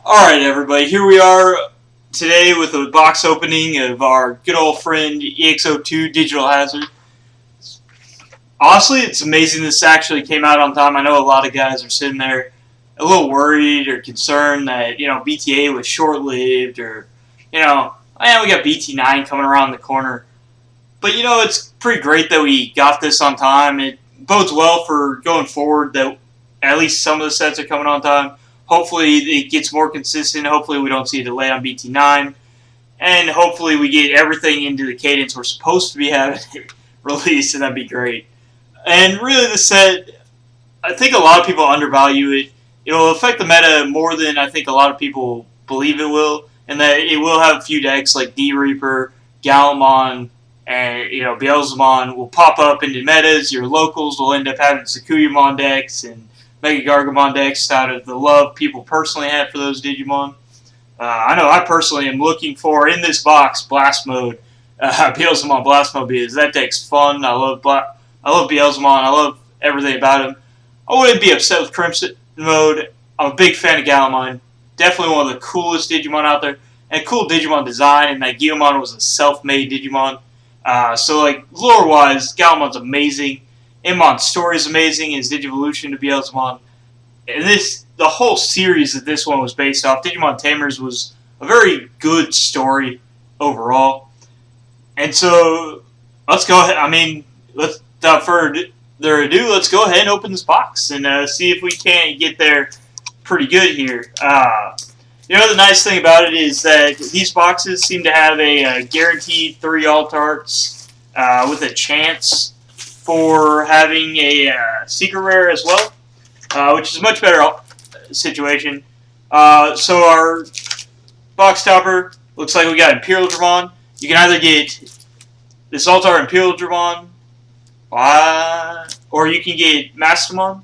Alright everybody, here we are today with a box opening of our good old friend EX02 Digital Hazard. Honestly, it's amazing this actually came out on time. I know a lot of guys are sitting there a little worried or concerned that, BTA was short-lived or, we got BT9 coming around the corner. But, it's pretty great that we got this on time. It bodes well for going forward that at least some of the sets are coming on time. Hopefully it gets more consistent. Hopefully we don't see a delay on BT9. And hopefully we get everything into the cadence we're supposed to be having it released, and that'd be great. And really the set, I think a lot of people undervalue it. It'll affect the meta more than I think a lot of people believe it will, and that it will have a few decks like D-Reaper, Galamon, and Beelzemon will pop up into metas. Your locals will end up having Sakuyamon decks and Mega Gargamon decks out of the love people personally have for those Digimon. I know I personally am looking for, in this box, Blast Mode, Beelzemon Blast Mode, because that deck's fun. I love Beelzemon. I love everything about him. I wouldn't be upset with Crimson Mode. I'm a big fan of Galamon. Definitely one of the coolest Digimon out there. And a cool Digimon design, and that Guilmon was a self-made Digimon. So, lore-wise, Galamon's amazing. Imon's story is amazing, his Digivolution to Beelzemon. And the whole series that this one was based off, Digimon Tamers, was a very good story overall. And so, let's go ahead. Without further ado, let's go ahead and open this box and see if we can't get there pretty good here. The nice thing about it is that these boxes seem to have a guaranteed 3 alt arts with a chance for having a secret rare as well, which is a much better situation. So our box topper looks like we got Imperial Dramon. You can either get this Altar Imperial Dramon, or you can get Mastamon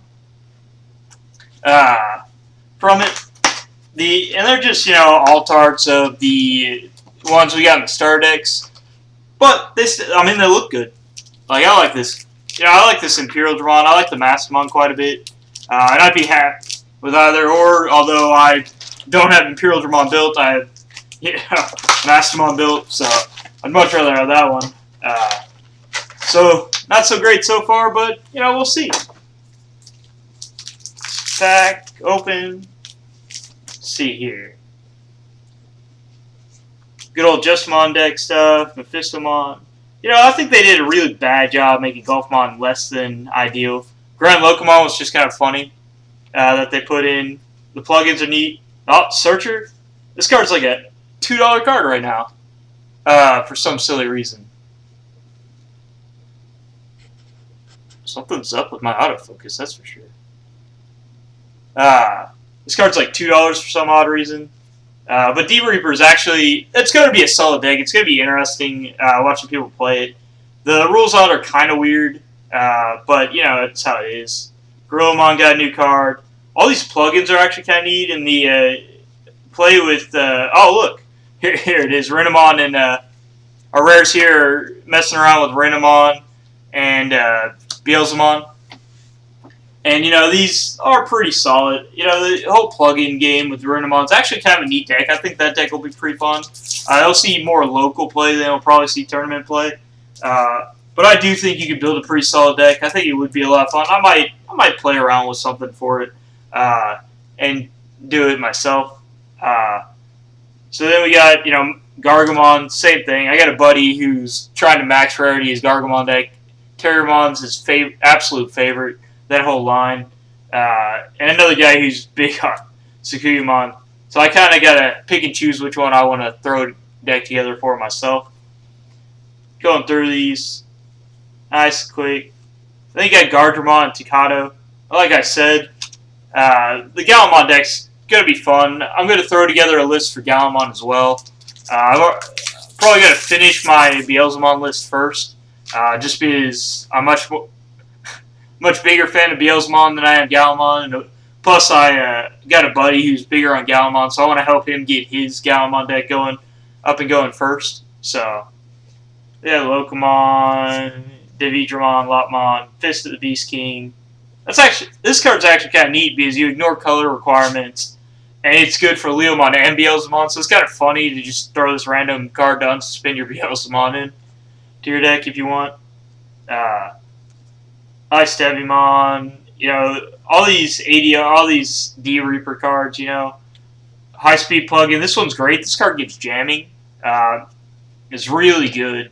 from it. And they're just, alt arts of the ones we got in the star decks. But they look good. I like this. I like this Imperial Dramon. I like the Mastamon quite a bit. And I'd be happy with either or, although I don't have Imperial Dramon built. I have, Mastamon built, so I'd much rather have that one. So, not so great so far, but, we'll see. Pack, open. Let's see here. Good old Justimon deck stuff, Mephistomon. I think they did a really bad job making Golfmon less than ideal. Grand Locomon was just kind of funny that they put in. The plugins are neat. Oh, Searcher. This card's like a $2 card right now for some silly reason. Something's up with my autofocus, that's for sure. This card's like $2 for some odd reason. But D-Reaper is actually, it's going to be a solid deck. It's going to be interesting watching people play it. The rules on it are kind of weird, but, it's how it is. Gorillamon got a new card. All these plugins are actually kind of neat, and the play with, oh, look, here it is. Renamon and our rares here are messing around with Renamon and Beelzemon. And, these are pretty solid. The whole plug-in game with Renamon is actually kind of a neat deck. I think that deck will be pretty fun. I'll see more local play than I'll probably see tournament play. But I do think you could build a pretty solid deck. I think it would be a lot of fun. I might play around with something for it and do it myself. So then we got, Gargamon, same thing. I got a buddy who's trying to max rarity his Gargamon deck. Terramon's his absolute favorite. That whole line. And another guy who's big on Sakuyamon. So I kind of got to pick and choose which one I want to throw a deck together for myself. Going through these. Nice, quick. Then you got Gardramon and Takato. Like I said, the Galamon deck's going to be fun. I'm going to throw together a list for Galamon as well. I'm probably going to finish my Beelzemon list first. Just because I'm much bigger fan of Beelzemon than I am Galamon. And plus, I got a buddy who's bigger on Galamon, so I want to help him get his Galamon deck up and going first. So, yeah, Locomon, Devidramon, Lopmon, Fist of the Beast King. This card's actually kind of neat because you ignore color requirements And it's good for Leomon and Beelzemon, so it's kind of funny to just throw this random card down to spin your Beelzemon in to your deck if you want. Ice Devimon, you know, all these ADR, all these D Reaper cards, you know. High speed plug-in. This one's great. This card gives jamming. It's really good.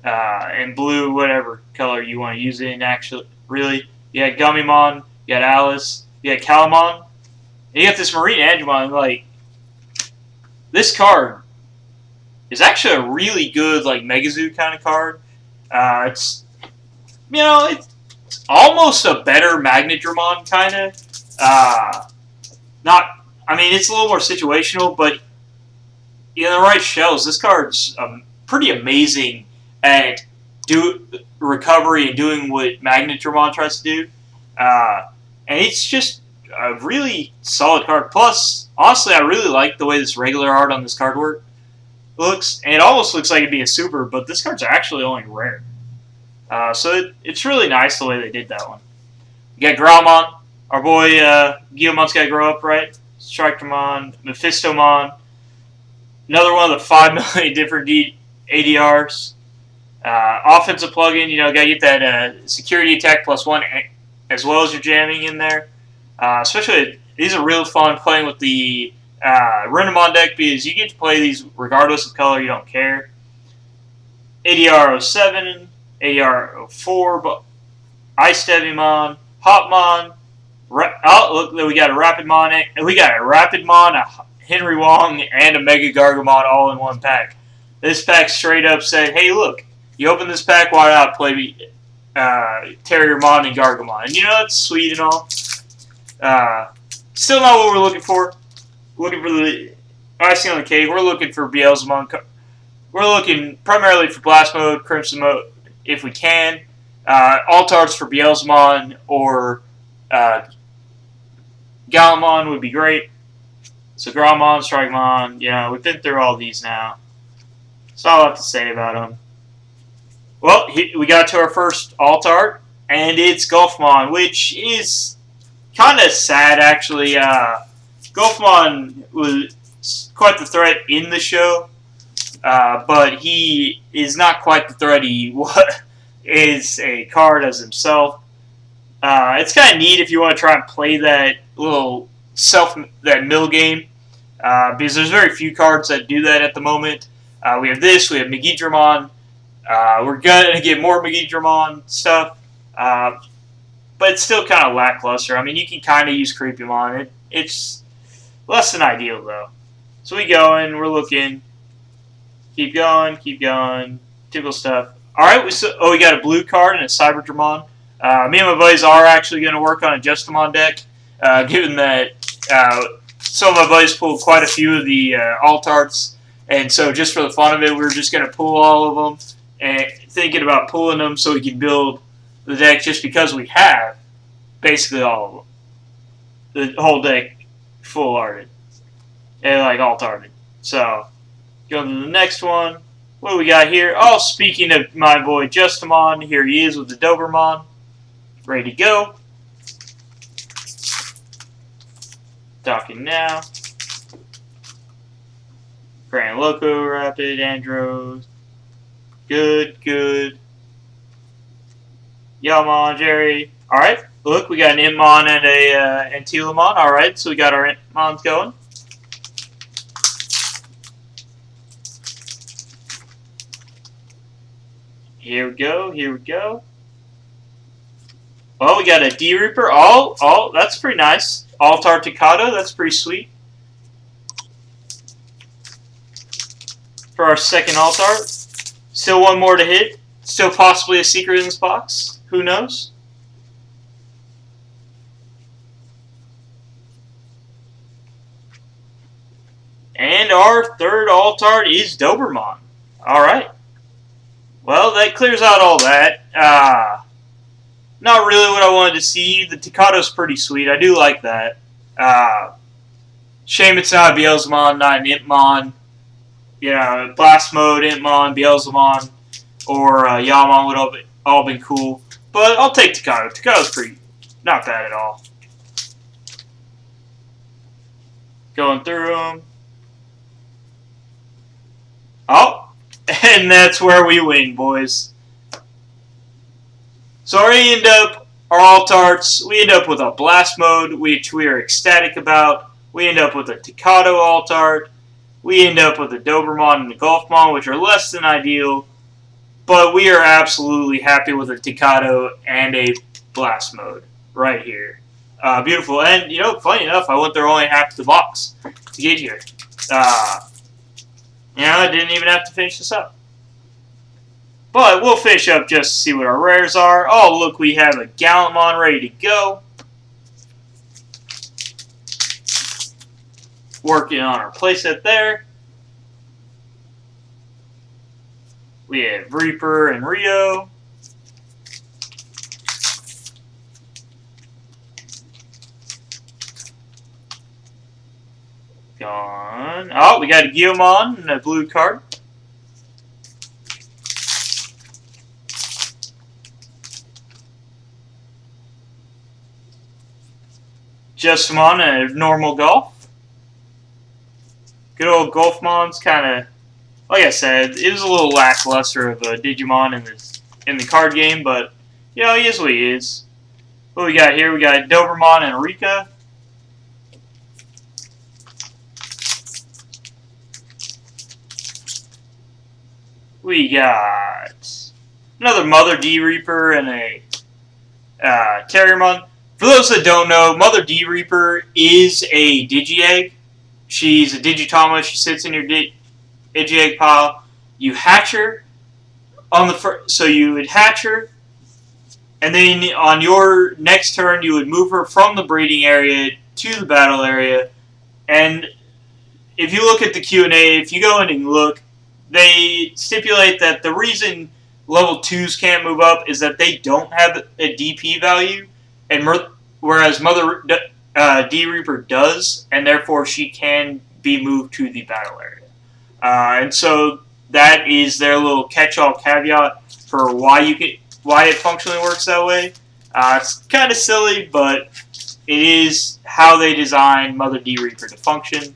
And blue, whatever color you want to use it in, actually. Really. You got Gummymon, you got Alice, you got Calamon. And you got this Marine Angemon. Like, this card is actually a really good, like, Megazoo kind of card. It's, you know, it's almost a better Magnadramon, kind of. Not, I mean, it's a little more situational, but in the right shells, this card's pretty amazing at recovery and doing what Magnadramon tries to do. And it's just a really solid card. Plus, honestly, I really like the way this regular art on this card looks. And it almost looks like it'd be a super, but this card's actually only rare. So it's really nice the way they did that one. You got Growlmon. Our boy Guillimon's got to grow up, right? Strikemon, Mephistomon. Another one of the 5 million different ADRs. Offensive plugin, you know, got to get that security attack +1 as well as your jamming in there. Especially, these are real fun playing with the Renamon deck because you get to play these regardless of color, you don't care. ADR 07, ADR 04, but Ice Devimon, Hotmon. Oh, look, we got a Rapidmon, a Henry Wong, and a Mega Gargamon all in one pack. This pack straight up said, hey, look, you open this pack, why not play Terriermon and Gargamon? And you know, that's sweet and all. Still not what we're looking for. We're looking for the icing on the cake. We're looking for Beelzemon. We're looking primarily for Blast Mode, Crimson Mode, if we can. Alt arts for Beelzemon or Galamon would be great. So Growlmon, Strikemon, you know, we've been through all these now. That's all I have to say about them. Well, we got to our first alt art, and it's Golfmon, which is kind of sad, actually. Golfmon was quite the threat in the show, but he is not quite the threat he is a card as himself. It's kind of neat if you want to try and play that little that mill game, because there's very few cards that do that at the moment. We have this, we have Megidramon. We're going to get more Megidramon stuff, but it's still kind of lackluster. I mean, you can kind of use Creepymon. It's less than ideal, though. So we go and we're looking. Keep going. Typical stuff. All right, we got a blue card and a Cyberdramon. Me and my buddies are actually going to work on a Justamon deck, given that some of my buddies pulled quite a few of the alt arts, and so just for the fun of it, we're just going to pull all of them, and thinking about pulling them so we can build the deck just because we have basically all of them. The whole deck full arted, and like alt arted. So, go to the next one. What do we got here? Oh, speaking of my boy Justamon, here he is with the Dobermon. Ready to go. Talking now. Grand Loco, Rapid, Andros. Good. Yelmon, Jerry. Alright, look, we got an Inmon and a Antilamon. Alright, so we got our Inmons going. Here we go. Well, we got a D-Reaper. Oh, that's pretty nice. Altar Takado, that's pretty sweet. For our second alt art. Still one more to hit. Still possibly a secret in this box. Who knows? And our third alt art is Dobermon. Alright. Well, that clears out all that. Not really what I wanted to see. The Takado's pretty sweet. I do like that. Shame it's not a Beelzemon, not an Impmon. You know, Blast Mode, Impmon, Beelzemon, or Yamon would have all been cool. But I'll take Takado. Takado's pretty not bad at all. Going through them. Oh, and that's where we win, boys. So we end up, our alt-arts, we end up with a Blast Mode, which we are ecstatic about. We end up with a Tikado alt-art. We end up with a Doberman and a Golfmon, which are less than ideal. But we are absolutely happy with a Tikado and a Blast Mode right here. Beautiful. And, you know, funny enough, I went there only half the box to get here. You know, I didn't even have to finish this up. But we'll finish up just to see what our rares are. Oh, look, we have a Beelzemon ready to go. Working on our playset there. We have Reaper and Rio. Gone. Oh, we got a Beelzemon and a blue card. Beelzemon and a normal Golf. Good old Golfmon's kind of, like I said, it was a little lackluster of a Digimon in the card game, but you know, he is what he is. What we got here? We got Doberman and Rika. We got another Mother D Reaper and a Terriermon. For those that don't know, Mother D Reaper is a Digi-Egg. She's a Digitama. She sits in your Digi-Egg pile. You hatch her on the so you would hatch her, and then on your next turn you would move her from the breeding area to the battle area. And if you look at the Q&A, if you go in and look, they stipulate that the reason level 2s can't move up is that they don't have a DP value, and whereas Mother D Reaper does, and therefore she can be moved to the battle area. And so that is their little catch-all caveat for why it functionally works that way. It's kind of silly, but it is how they designed Mother D Reaper to function.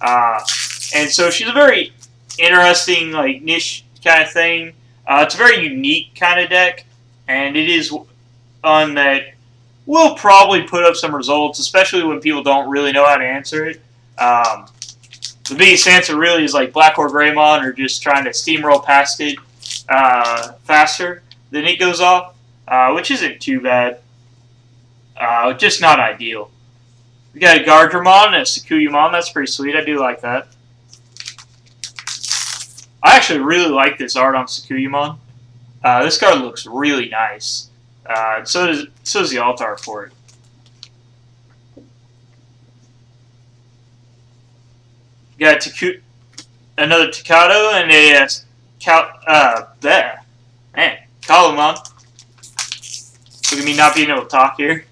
And so she's a very interesting, like, niche kind of thing. It's a very unique kind of deck, and it is one that will probably put up some results, especially when people don't really know how to answer it. The biggest answer really is like Black or Greymon, or just trying to steamroll past it faster than it goes off, which isn't too bad. Just not ideal. We got a Gardramon and a Sakuyamon. That's pretty sweet. I do like that. I actually really like this art on Sakuyamon. This card looks really nice. So does the alt art for it. Got another Tikado and a Kalumon. Look at me not being able to talk here.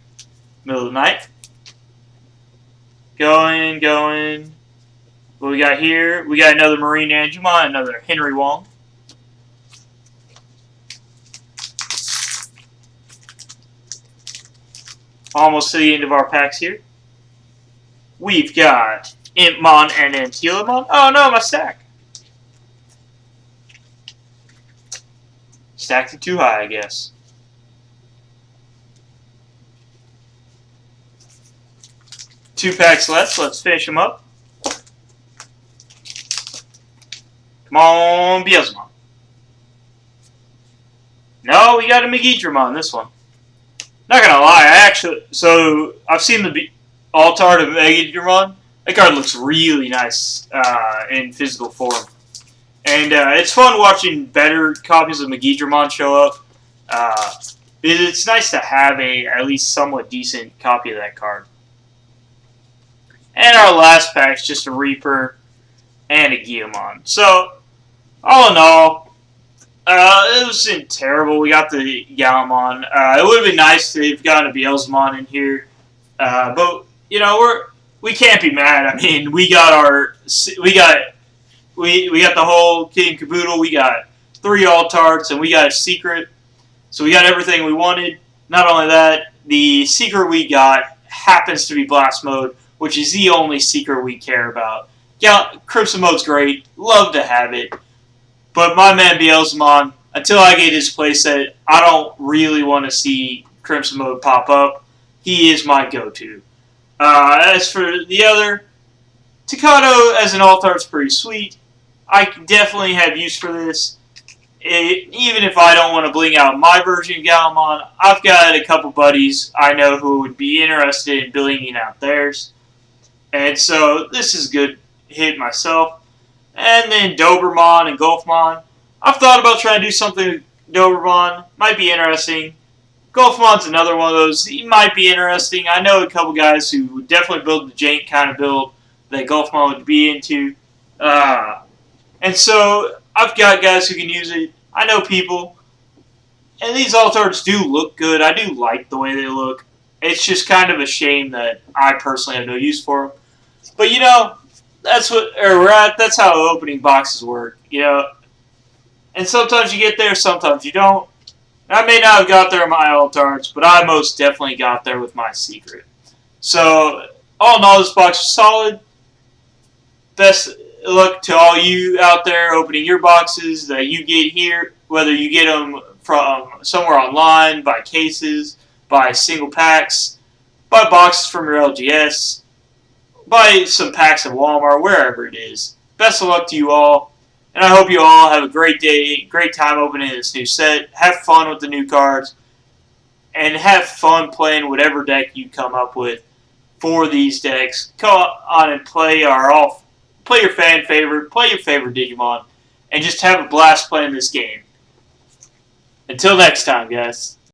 Middle of the night. Going. What we got here? We got another Marine Angemon, another Henry Wong. Almost to the end of our packs here. We've got Impmon and Antilamon. Oh no, my stack. Stacked it too high, I guess. Two packs left, let's finish them up. Come on, Beelzemon. No, we got a Megidramon, this one. Not gonna lie, I've seen the alt art of Megidramon. That card looks really nice in physical form. And it's fun watching better copies of Megidramon show up. It's nice to have a at least somewhat decent copy of that card. And our last pack is just a Reaper and a Guillemon. So, all in all, it wasn't terrible. We got the Gallimon. It would have been nice to have gotten a Beelzemon in here. But, you know, we can't be mad. I mean, we got the whole kit and caboodle. We got 3 alt-arts, and we got a secret. So we got everything we wanted. Not only that, the secret we got happens to be Blast Mode, which is the only secret we care about. Yeah, Crimson Mode's great. Love to have it. But my man Beelzemon, until I get his playset, I don't really want to see Crimson Mode pop up. He is my go-to. As for the other, Takano as an alt-art's pretty sweet. I definitely have use for this. Even if I don't want to bling out my version of Gallimon, I've got a couple buddies I know who would be interested in blinging out theirs. And so this is a good hit myself. And then Doberman and Golfmon. I've thought about trying to do something with Doberman. Might be interesting. Golfmon's another one of those. He might be interesting. I know a couple guys who would definitely build the jank kind of build that Golfmon would be into. And so I've got guys who can use it. I know people. And these alt-arts do look good. I do like the way they look. It's just kind of a shame that I personally have no use for them. But you know, that's how opening boxes work. You know, and sometimes you get there, sometimes you don't. I may not have got there in my alt-arts, but I most definitely got there with my secret. So, all in all, this box is solid. Best luck to all you out there opening your boxes that you get here, whether you get them from somewhere online, by cases, by single packs, by boxes from your LGS, by some packs at Walmart, wherever it is. Best of luck to you all. And I hope you all have a great day, great time opening this new set. Have fun with the new cards. And have fun playing whatever deck you come up with for these decks. Come on and play play your fan favorite, play your favorite Digimon, and just have a blast playing this game. Until next time, guys.